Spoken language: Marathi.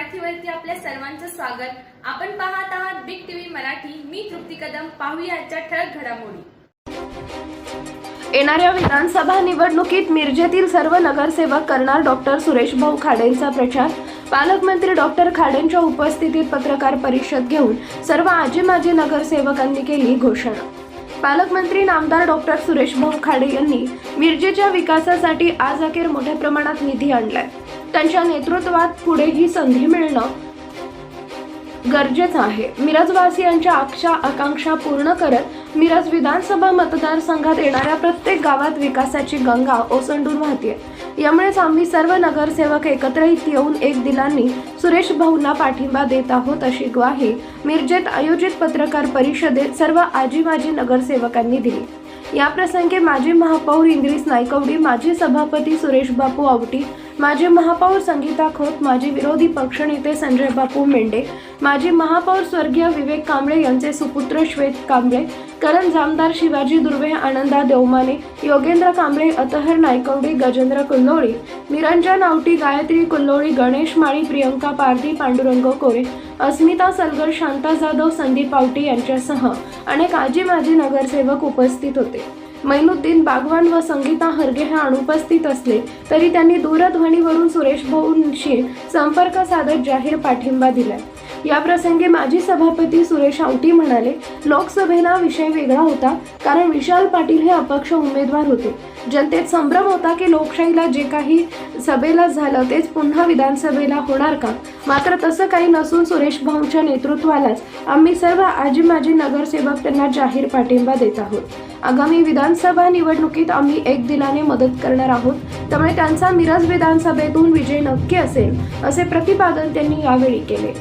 मराठीवरती आपल्या सर्वांचं स्वागत। आपण पाहत आहात बिग टीव्ही मराठी। मी तृप्ती कदम। पाहूया आजच्या ठळक घडामोडी। येणाऱ्या विधानसभा निवडणुकीत मिरजेतील सर्व नगरसेवक करणार डॉक्टर सुरेश भाऊ खाडेंचा प्रचार। पालकमंत्री डॉक्टर खाडेंच्या उपस्थितीत पत्रकार परिषद घेऊन सर्व आजी माजी नगरसेवकांनी केली घोषणा। पालकमंत्री नामदार डॉक्टर सुरेश भाऊ खाडे यांनी मिरजेच्या विकासासाठी आज अखेर मोठ्या प्रमाणात निधी आणलाय। त्यांच्या नेतृत्वात पुढेही संधी मिळणं गरजेचं आहे। मिरजवासियांच्या आकांक्षा पूर्ण करत मिरज विधानसभा मतदारसंघात येणाऱ्या प्रत्येक गावात विकासाची गंगा ओसंडून वाहते। यामुळेच आम्ही सर्व नगरसेवक एकत्रित येऊन एक दिलांनी सुरेश भाऊंना पाठिंबा देत आहोत, अशी ग्वाही मिरजेत आयोजित पत्रकार परिषदेत सर्व आजी माजी नगरसेवकांनी दिली। या प्रसंगी माजी महापौर इंद्रिस नायकवडी, माजी सभापती सुरेश बापू आवटी, माजी महापौर संगीता खोत, माजी विरोधी पक्षनेते संजय बापू मेंढे, माजी महापौर स्वर्गीय विवेक कांबळे यांचे सुपुत्र श्वेत कांबळे, करण जामदार शिवाजी दुर्वे, आनंदा देवमाने, योगेंद्र कांबळे, अतहर नायकवडी, गजेंद्र कुल्लोळी, निरंजन आवटी, गायत्री कुल्लोळी, गणेश माळी, प्रियंका पारधी, पांडुरंग कोरे, अस्मिता सलगर, शांता जाधव, संदीप आवटी यांच्यासह अनेक आजी माजी नगरसेवक उपस्थित होते। मैनुद्दीन बागवान व संगीता हरगे हे अनुपस्थित असले तरी त्यांनी दूरध्वनीवरून सुरेश भाऊंशी संपर्क साधत जाहीर पाठिंबा दिला। या प्रसंगी माजी सभापती सुरेश आवटी म्हणाले, लोकसभेला विषय वेगळा होता, कारण विशाल पाटील हे अपक्ष उमेदवार होते। जनतेत संभ्रम होता की लोकशाहीला जे काही सभेला झालं तेच पुन्हा विधानसभेला होणार का? मात्र तसं काही नसून सुरेश भाऊंच्या नेतृत्वालाच आम्ही सर्व आजी माजी नगरसेवक त्यांना जाहीर पाठिंबा देत आहोत। आगामी विधानसभा निवडणुकीत आम्ही एक दिलाने मदत करणार आहोत, त्यामुळे त्यांचा मिरज विधानसभेतून विजय नक्की असेल, असे प्रतिपादन त्यांनी यावेळी केले।